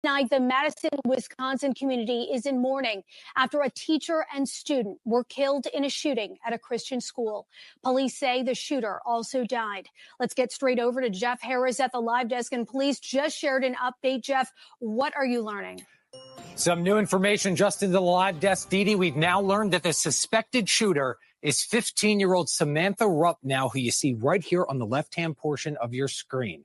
Tonight, the Madison, Wisconsin community is in mourning after a teacher and student were killed in a shooting at a Christian school. Police say the shooter also died. Let's get straight over to Jeff Harris at the live desk, and police just shared an update. Jeff, what are you learning? Some new information just into the live desk, Dee Dee. We've now learned that the suspected shooter is 15-year-old Samantha Rupp, now who you see right here on the left-hand portion of your screen.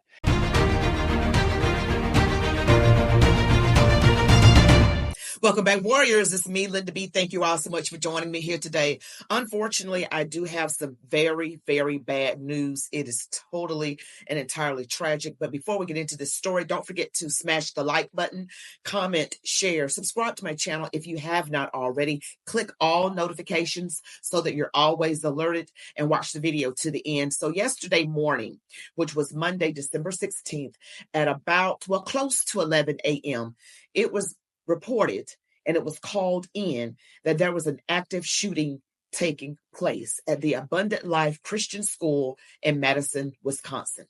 Welcome back, Warriors. It's me, Linda B. Thank you all so much for joining me here today. Unfortunately, I do have some very, very bad news. It is totally and entirely tragic. But before we get into this story, don't forget to smash the like button, comment, share, subscribe to my channel if you have not already. Click all notifications so that you're always alerted, and watch the video to the end. So yesterday morning, which was Monday, December 16th, at about, close to 11 a.m., it was reported, and it was called in, that there was an active shooting taking place at the Abundant Life Christian School in Madison, Wisconsin.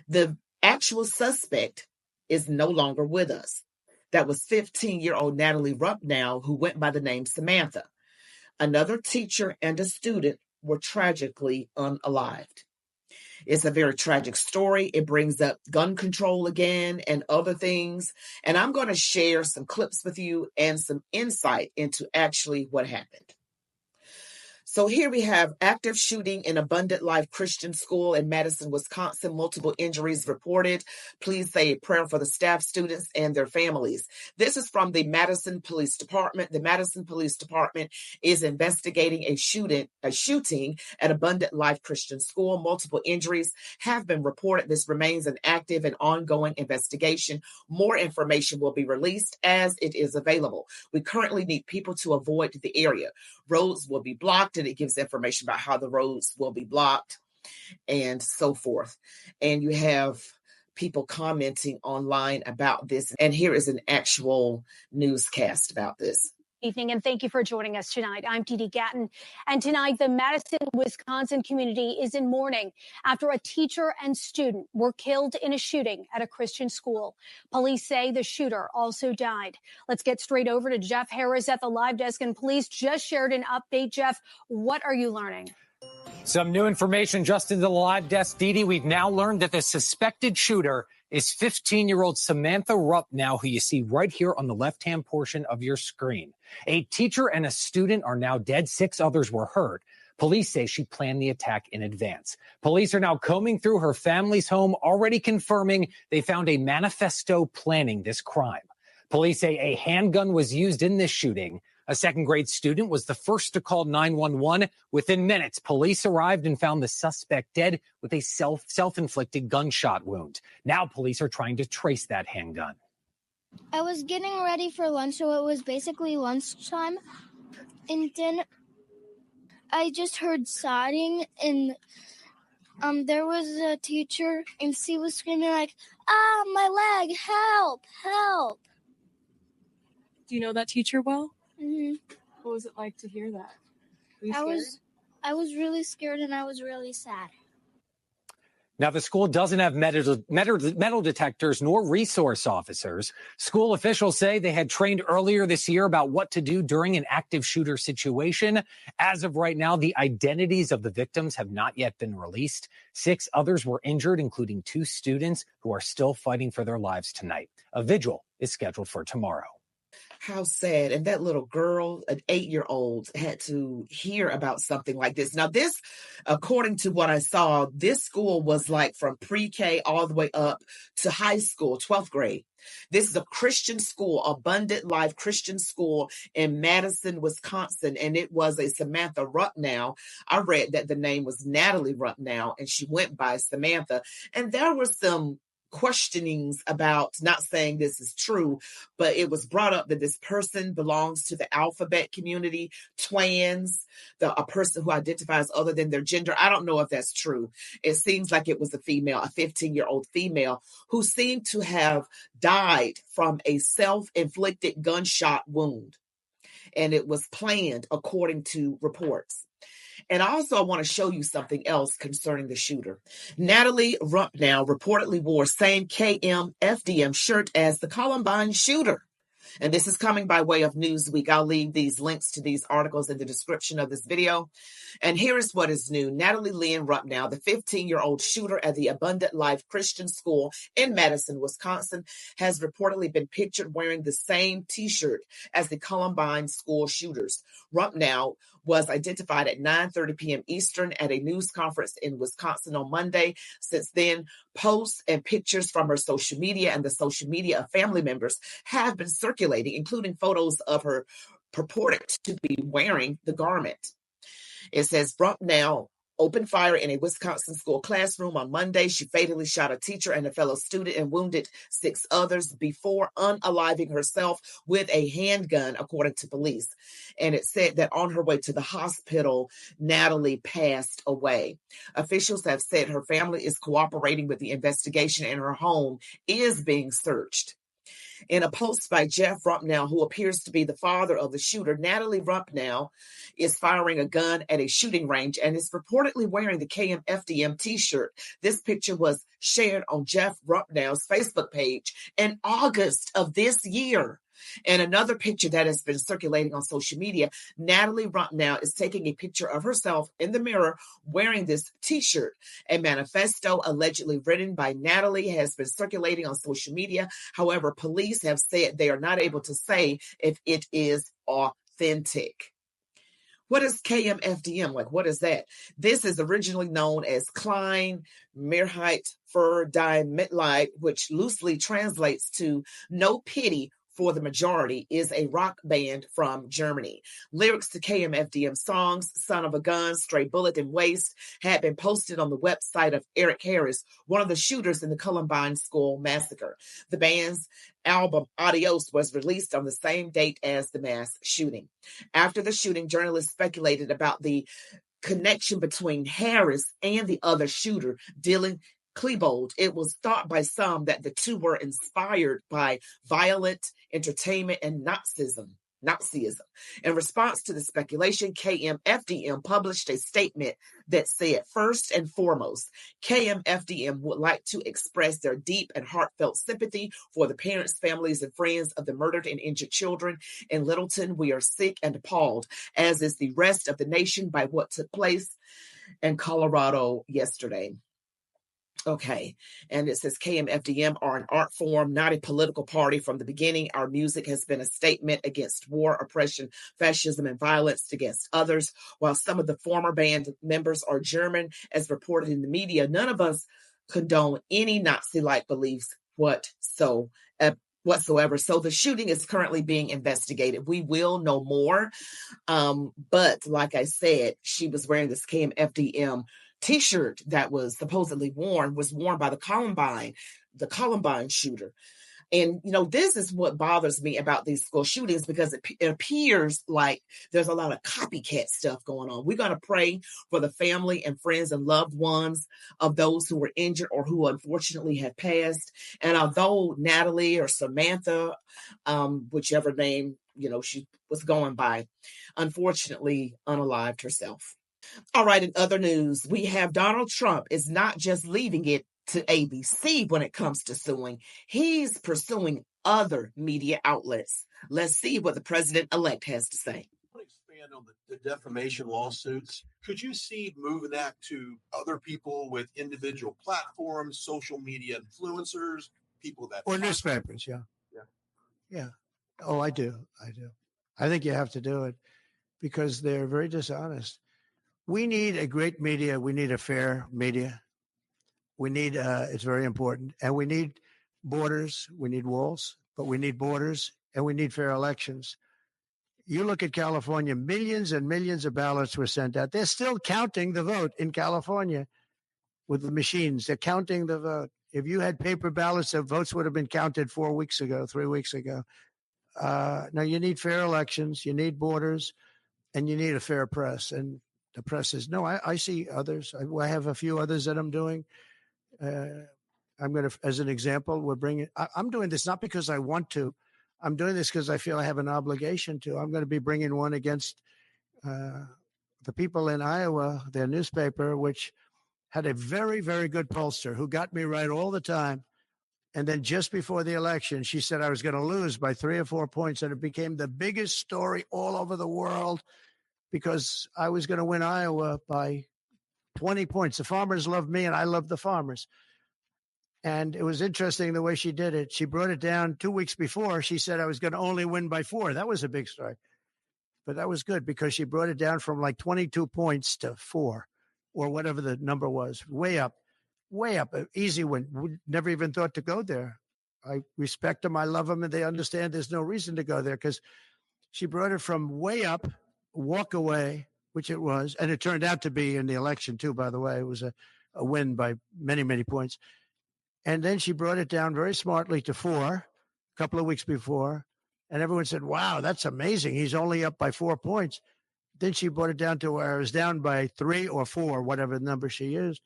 The actual suspect is no longer with us. That was 15-year-old Natalie Rupp now, who went by the name Samantha. Another teacher and a student were tragically unalived. It's a very tragic story. It brings up gun control again and other things. And I'm going to share some clips with you and some insight into actually what happened. So here we have active shooting in Abundant Life Christian School in Madison, Wisconsin. Multiple injuries reported. Please say a prayer for the staff, students, and their families. This is from the Madison Police Department. The Madison Police Department is investigating a shooting at Abundant Life Christian School. Multiple injuries have been reported. This remains an active and ongoing investigation. More information will be released as it is available. We currently need people to avoid the area. Roads will be blocked, and it gives information about how the roads will be blocked and so forth. And you have people commenting online about this. And here is an actual newscast about this. Evening, and thank you for joining us tonight. I'm Dee Dee Gatton, and tonight the Madison, Wisconsin community is in mourning after a teacher and student were killed in a shooting at a Christian school. Police say the shooter also died. Let's get straight over to Jeff Harris at the live desk, and police just shared an update. Jeff, what are you learning? Some new information just into the live desk, Dee Dee. We've now learned that the suspected shooter is 15-year-old Samantha Rupp, now who you see right here on the left-hand portion of your screen. A teacher and a student are now dead. 6 others were hurt. Police say she planned the attack in advance. Police are now combing through her family's home, already confirming they found a manifesto planning this crime. Police say a handgun was used in this shooting. A second-grade student was the first to call 911. Within minutes, police arrived and found the suspect dead with a self-inflicted gunshot wound. Now police are trying to trace that handgun. I was getting ready for lunch, so it was basically lunchtime. And then I just heard sobbing, and there was a teacher, and she was screaming like, my leg, help, help. Do you know that teacher well? Mm-hmm. What was it like to hear that? Were you scared? I was really scared, and I was really sad. Now, the school doesn't have metal detectors nor resource officers. School officials say they had trained earlier this year about what to do during an active shooter situation. As of right now, the identities of the victims have not yet been released. 6 others were injured, including 2 students who are still fighting for their lives tonight. A vigil is scheduled for tomorrow. How sad. And that little girl, an 8-year-old, had to hear about something like this. Now, this, according to what I saw, this school was like from pre-K all the way up to high school, 12th grade. This is a Christian school, Abundant Life Christian School in Madison, Wisconsin, and it was a Samantha Rupp now. I read that the name was Natalie Rupp now, and she went by Samantha. And there were some questionings about, not saying this is true, but it was brought up that this person belongs to the alphabet community, twins, a person who identifies other than their gender. I don't know if that's true. It seems like it was a female, a 15-year-old female who seemed to have died from a self-inflicted gunshot wound. and it was planned according to reports. And also, I want to show you something else concerning the shooter. Natalie Rumpnow reportedly wore same KM/FDM shirt as the Columbine shooter. And this is coming by way of Newsweek. I'll leave these links to these articles in the description of this video. And here is what is new. Natalie Lynn Rumpnow, the 15-year-old shooter at the Abundant Life Christian School in Madison, Wisconsin, has reportedly been pictured wearing the same T-shirt as the Columbine school shooters. Rumpnow was identified at 9:30 p.m. Eastern at a news conference in Wisconsin on Monday. Since then, posts and pictures from her social media and the social media of family members have been circulating, including photos of her purported to be wearing the garment. It says Rumpnow opened fire in a Wisconsin school classroom on Monday. She fatally shot a teacher and a fellow student and wounded 6 others before unaliving herself with a handgun, according to police. And it said that on her way to the hospital, Natalie passed away. Officials have said her family is cooperating with the investigation and her home is being searched. In a post by Jeff Rumpnow, who appears to be the father of the shooter, Natalie Rumpnow is firing a gun at a shooting range and is reportedly wearing the KM/FDM t-shirt. This picture was shared on Jeff Rumpnow's Facebook page in August of this year. And another picture that has been circulating on social media, Natalie Rumpnow is taking a picture of herself in the mirror wearing this t-shirt. A manifesto allegedly written by Natalie has been circulating on social media. However, police have said they are not able to say if it is authentic. What is KM/FDM? Like, what is that? This is originally known as Klein Mehrheit für die Mitleid, which loosely translates to no pity for the majority, is a rock band from Germany. Lyrics to KM/FDM songs, Son of a Gun, Stray Bullet, and Waste had been posted on the website of Eric Harris, one of the shooters in the Columbine school massacre. The band's album Adios was released on the same date as the mass shooting. After the shooting, journalists speculated about the connection between Harris and the other shooter, Dylan Klebold. It was thought by some that the two were inspired by violent entertainment and Nazism. In response to the speculation, KM/FDM published a statement that said, first and foremost, KM/FDM would like to express their deep and heartfelt sympathy for the parents, families, and friends of the murdered and injured children in Littleton. We are sick and appalled, as is the rest of the nation, by what took place in Colorado yesterday. Okay, and it says KM/FDM are an art form, not a political party. From the beginning, our music has been a statement against war, oppression, fascism, and violence against others. While some of the former band members are German, as reported in the media, none of us condone any Nazi-like beliefs whatsoever. So the shooting is currently being investigated. We will know more. But like I said, she was wearing this KM/FDM t-shirt that was supposedly worn by the Columbine shooter. And, this is what bothers me about these school shootings, because it appears like there's a lot of copycat stuff going on. We're going to pray for the family and friends and loved ones of those who were injured or who unfortunately have passed. And although Natalie or Samantha, whichever name, she was going by, unfortunately unalived herself. All right, in other news, we have Donald Trump is not just leaving it to ABC when it comes to suing. He's pursuing other media outlets. Let's see what the president-elect has to say. I want to expand on the defamation lawsuits. Could you see moving that to other people with individual platforms, social media influencers, people that... Or newspapers, yeah. Oh, I do. I think you have to do it because they're very dishonest. We need a great media. We need a fair media. We need, it's very important. And we need borders. We need walls, but we need borders and we need fair elections. You look at California, millions and millions of ballots were sent out. They're still counting the vote in California with the machines. They're counting the vote. If you had paper ballots, the votes would have been counted 3 weeks ago. Now you need fair elections. You need borders and you need a fair press. And the press is, no, I see others. I have a few others that I'm doing. I'm going to, as an example, I'm doing this not because I want to. I'm doing this because I feel I have an obligation to. I'm going to be bringing one against the people in Iowa, their newspaper, which had a very, very good pollster who got me right all the time. And then just before the election, she said I was going to lose by 3 or 4 points. And it became the biggest story all over the world because I was going to win Iowa by 20 points. The farmers loved me and I loved the farmers. And it was interesting the way she did it. She brought it down 2 weeks before. She said I was going to only win by 4. That was a big story. But that was good because she brought it down from like 22 points to 4 or whatever the number was. Way up. Easy win. We never even thought to go there. I respect them. I love them. And they understand there's no reason to go there because she brought it from way up, walk away, which it was. And it turned out to be in the election, too, by the way. It was a win by many, many points. And then she brought it down very smartly to 4 a couple of weeks before. And everyone said, wow, that's amazing. He's only up by 4 points. Then she brought it down to where it was down by 3 or 4, whatever number she used.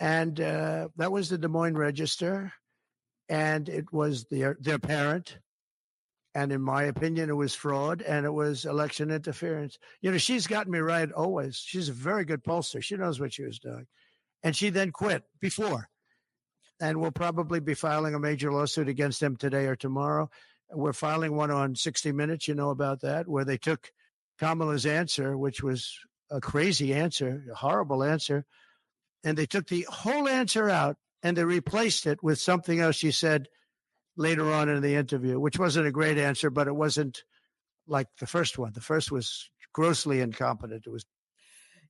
And that was the Des Moines Register. And it was their parent. And in my opinion, it was fraud and it was election interference. You know, she's gotten me right always. She's a very good pollster. She knows what she was doing. And she then quit before. And we'll probably be filing a major lawsuit against them today or tomorrow. We're filing one on 60 Minutes, you know about that, where they took Kamala's answer, which was a crazy answer, a horrible answer, and they took the whole answer out and they replaced it with something else she said later on in the interview, which wasn't a great answer, but it wasn't like the first one. The first was grossly incompetent. It was.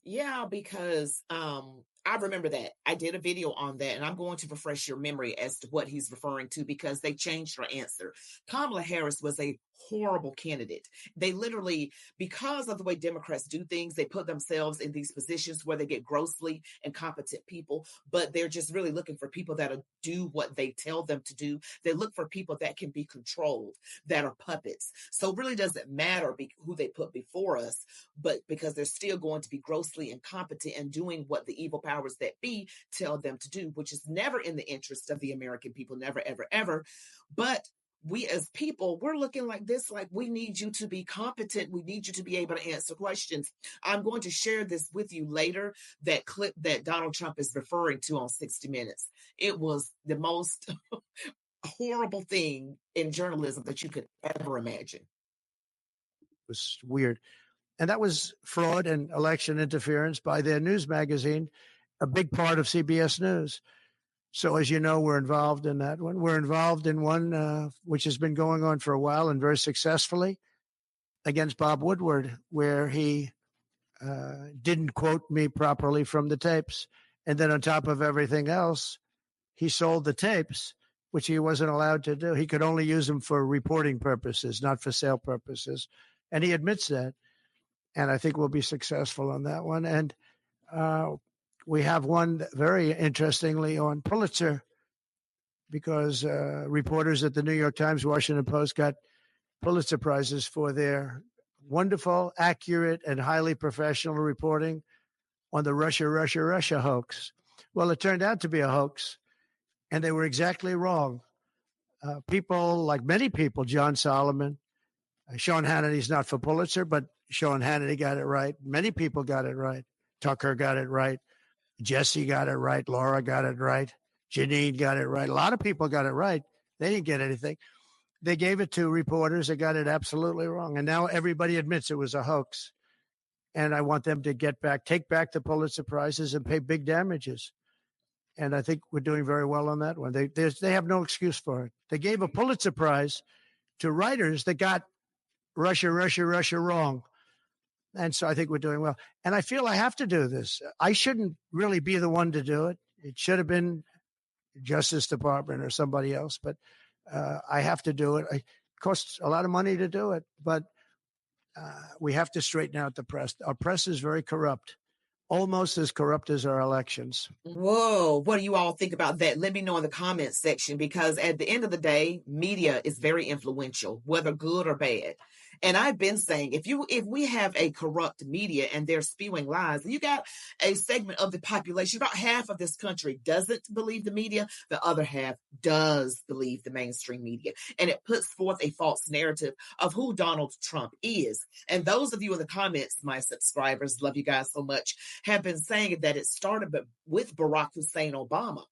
Yeah, because I remember that. I did a video on that, and I'm going to refresh your memory as to what he's referring to because they changed her answer. Kamala Harris was a horrible candidate. They literally, because of the way Democrats do things, they put themselves in these positions where they get grossly incompetent people, but they're just really looking for people that'll do what they tell them to do. They look for people that can be controlled, that are puppets. So it really doesn't matter who they put before us, but because they're still going to be grossly incompetent and doing what the evil powers that be tell them to do, which is never in the interest of the American people, never, ever, ever. But we as people, we're looking like this, like we need you to be competent. We need you to be able to answer questions. I'm going to share this with you later, that clip that Donald Trump is referring to on 60 Minutes. It was the most horrible thing in journalism that you could ever imagine. It was weird. And that was fraud and election interference by their news magazine, a big part of CBS News. So as you know, we're involved in that one. We're involved in one which has been going on for a while and very successfully against Bob Woodward, where he didn't quote me properly from the tapes. And then on top of everything else, he sold the tapes, which he wasn't allowed to do. He could only use them for reporting purposes, not for sale purposes. And he admits that. And I think we'll be successful on that one. And we have one very interestingly on Pulitzer, because reporters at the New York Times, Washington Post got Pulitzer Prizes for their wonderful, accurate, and highly professional reporting on the Russia hoax. Well, it turned out to be a hoax, and they were exactly wrong. People, like many people, John Solomon, Sean Hannity's not for Pulitzer, but Sean Hannity got it right. Many people got it right. Tucker got it right. Jesse got it right. Laura got it right. Janine got it right. A lot of people got it right. They didn't get anything. They gave it to reporters that got it absolutely wrong. And now everybody admits it was a hoax. And I want them to take back the Pulitzer Prizes and pay big damages. And I think we're doing very well on that one. They have no excuse for it. They gave a Pulitzer Prize to writers that got Russia wrong. And so I think we're doing well. And I feel I have to do this. I shouldn't really be the one to do it. It should have been Justice Department or somebody else, but I have to do it. It costs a lot of money to do it, but we have to straighten out the press. Our press is very corrupt. almost as corrupt as our elections. Whoa, what do you all think about that? Let me know in the comments section, because at the end of the day, media is very influential, whether good or bad. And I've been saying, if we have a corrupt media and they're spewing lies, you got a segment of the population, about half of this country doesn't believe the media, the other half does believe the mainstream media. And it puts forth a false narrative of who Donald Trump is. And those of you in the comments, my subscribers, love you guys so much, have been saying that it started with Barack Hussein Obama,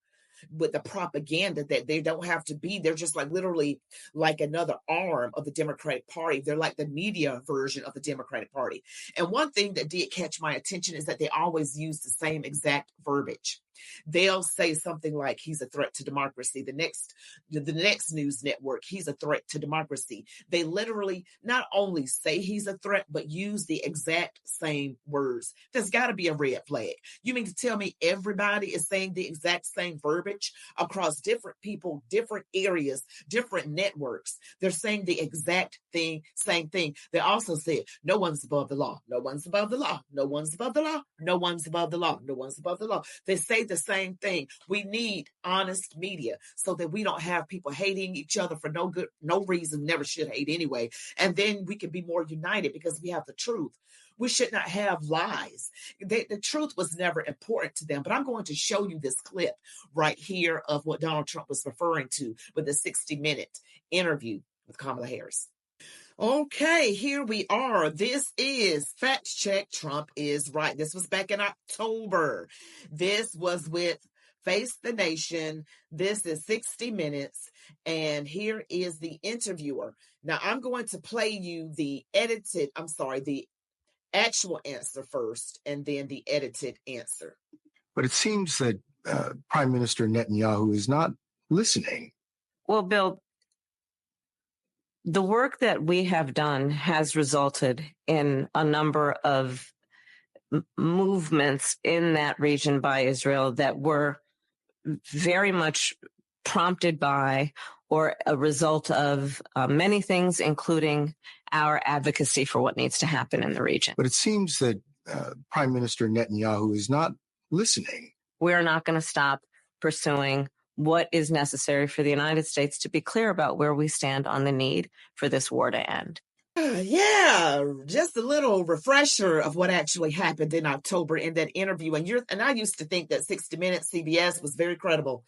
with the propaganda that they don't have to be. They're just like literally like another arm of the Democratic Party. They're like the media version of the Democratic Party. And one thing that did catch my attention is that they always use the same exact verbiage. They'll say something like, he's a threat to democracy. The next news network, he's a threat to democracy. They literally not only say he's a threat, but use the exact same words. There's got to be a red flag. You mean to tell me everybody is saying the exact same verbiage across different people, different areas, different networks? They're saying the exact same thing. They also said, no one's above the law. No one's above the law. No one's above the law. No one's above the law. No one's above the law. They say the same thing. We need honest media so that we don't have people hating each other for no reason, never should hate anyway. And then we can be more united because we have the truth. We should not have lies. The truth was never important to them. But I'm going to show you this clip right here of what Donald Trump was referring to with the 60-minute interview with Kamala Harris. Okay, here we are. This is Fact Check Trump is Right. This was back in October. This was with Face the Nation. This is 60 Minutes. And here is the interviewer. Now, I'm going to play you the actual answer first, and then the edited answer. But it seems that Prime Minister Netanyahu is not listening. Well, Bill, the work that we have done has resulted in a number of movements in that region by Israel that were very much prompted by or a result of many things, including our advocacy for what needs to happen in the region. But it seems that Prime Minister Netanyahu is not listening. We're not going to stop pursuing what is necessary for the United States to be clear about where we stand on the need for this war to end. Yeah, just a little refresher of what actually happened in October in that interview. And I used to think that 60 Minutes CBS was very credible.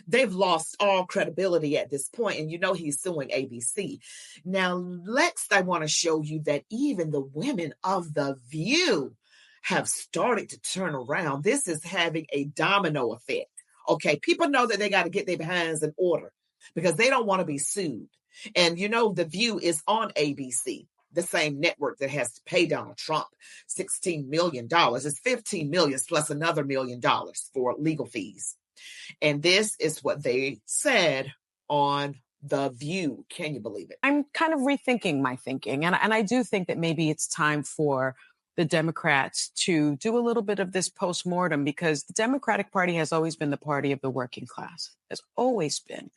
They've lost all credibility at this point, and he's suing ABC. Now, next, I want to show you that even the women of The View have started to turn around. This is having a domino effect. Okay, people know that they got to get their behinds in order because they don't want to be sued. And The View is on ABC, the same network that has to pay Donald Trump $16 million. It's $15 million plus another $1 million for legal fees. And this is what they said on The View. Can you believe it? I'm kind of rethinking my thinking. And I do think that maybe it's time for the Democrats to do a little bit of this postmortem, because the Democratic Party has always been the party of the working class. Has always been.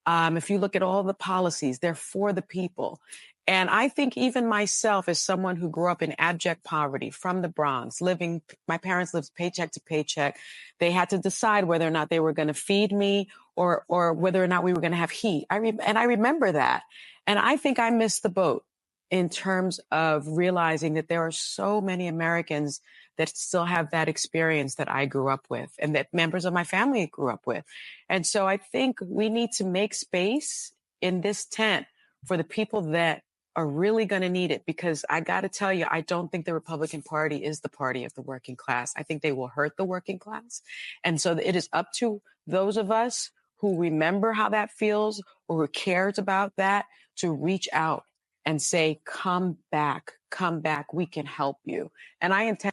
If you look at all the policies, they're for the people. And I think even myself, as someone who grew up in abject poverty from the Bronx, my parents lived paycheck to paycheck. They had to decide whether or not they were going to feed me or whether or not we were going to have heat. I remember that. And I think I missed the boat in terms of realizing that there are so many Americans that still have that experience that I grew up with and that members of my family grew up with. And so I think we need to make space in this tent for the people that are really going to need it, because I got to tell you, I don't think the Republican Party is the party of the working class. I think they will hurt the working class. And so it is up to those of us who remember how that feels or who cares about that to reach out and say, come back, we can help you. And I intend.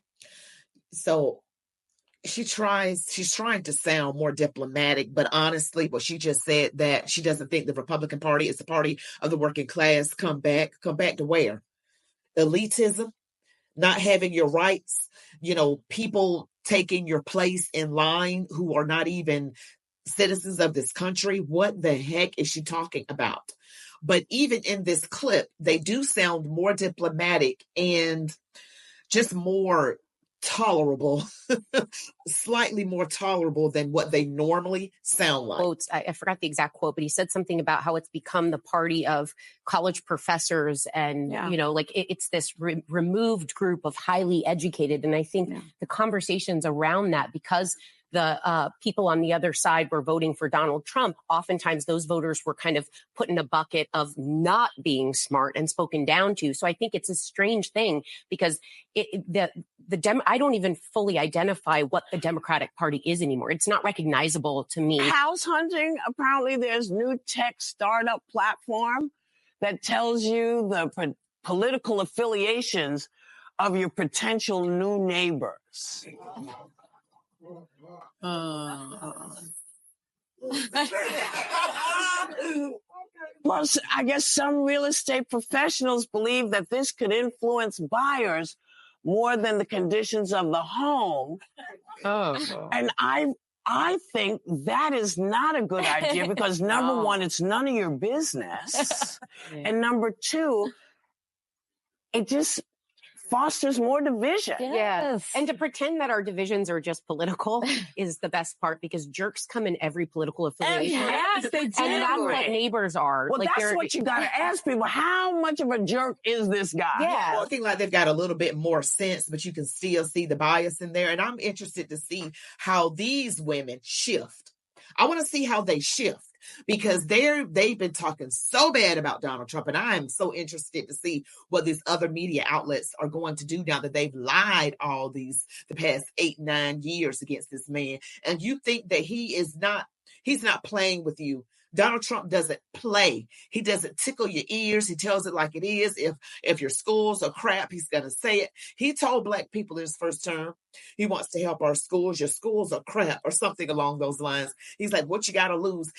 So she's trying to sound more diplomatic, but honestly, well, she just said that she doesn't think the Republican Party is the party of the working class. Come back to where? Elitism, not having your rights, people taking your place in line who are not even citizens of this country. What the heck is she talking about? But even in this clip, they do sound more diplomatic and just more tolerable, slightly more tolerable than what they normally sound like. Quotes, I forgot the exact quote, but he said something about how it's become the party of college professors and, like it's this removed group of highly educated. And I think the conversations around that, because the people on the other side were voting for Donald Trump, oftentimes those voters were kind of put in a bucket of not being smart and spoken down to. So I think it's a strange thing because I don't even fully identify what the Democratic Party is anymore. It's not recognizable to me. House hunting, apparently there's new tech startup platform that tells you the political affiliations of your potential new neighbors. Plus, I guess some real estate professionals believe that this could influence buyers more than the conditions of the home. And I think that is not a good idea because number one, it's none of your business. And number two, it just fosters more division. Yes. And to pretend that our divisions are just political is the best part because jerks come in every political affiliation. Yes, they do. And that's what neighbors are. Well, that's what you got to ask people. How much of a jerk is this guy? Yeah. Well, I think like they've got a little bit more sense, but you can still see the bias in there. And I'm interested to see how these women shift. I want to see how they shift. Because they've been talking so bad about Donald Trump, and I am so interested to see what these other media outlets are going to do now that they've lied the past 8-9 years against this man. And you think that he's not playing with you. Donald Trump doesn't play. He doesn't tickle your ears. He tells it like it is. If your schools are crap, he's going to say it. He told Black people in his first term, he wants to help our schools. Your schools are crap or something along those lines. He's like, what you got to lose?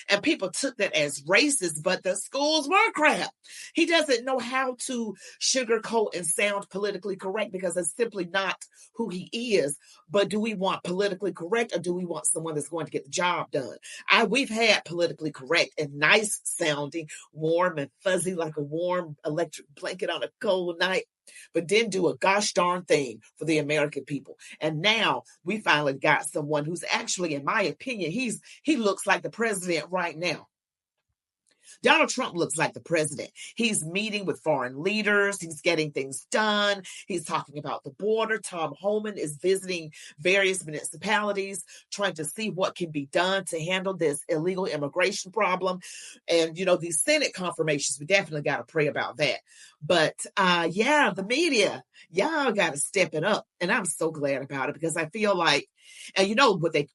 And people took that as racist, but the schools were crap. He doesn't know how to sugarcoat and sound politically correct because it's simply not who he is. But do we want politically correct or do we want someone that's going to get the job done? We've had politically correct and nice sounding, warm and fuzzy like a warm electric blanket on a cold night, but didn't do a gosh darn thing for the American people. And now we finally got someone who's actually, in my opinion, he looks like the president right now. Donald Trump looks like the president. He's meeting with foreign leaders. He's getting things done. He's talking about the border. Tom Homan is visiting various municipalities, trying to see what can be done to handle this illegal immigration problem. And, these Senate confirmations, we definitely got to pray about that. But the media, y'all got to step it up. And I'm so glad about it because I feel like, and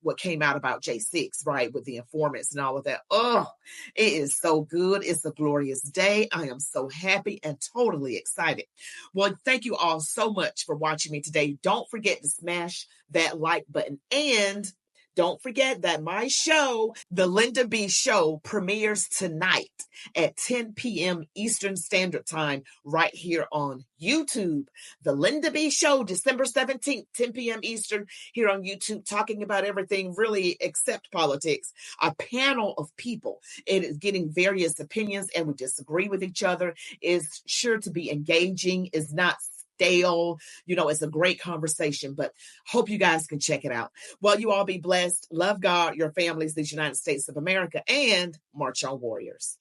what came out about J6, right, with the informants and all of that. Oh, it is so good. It's a glorious day. I am so happy and totally excited. Well, thank you all so much for watching me today. Don't forget to smash that like button. And don't forget that my show, The Linda B Show, premieres tonight at 10 p.m. Eastern Standard Time right here on YouTube. The Linda B Show, December 17th, 10 p.m. Eastern, here on YouTube, talking about everything really except politics. A panel of people. It is getting various opinions and we disagree with each other. Is sure to be engaging, is not stale. It's a great conversation, but hope you guys can check it out. Well, you all be blessed. Love God, your families, these United States of America, and march on, warriors.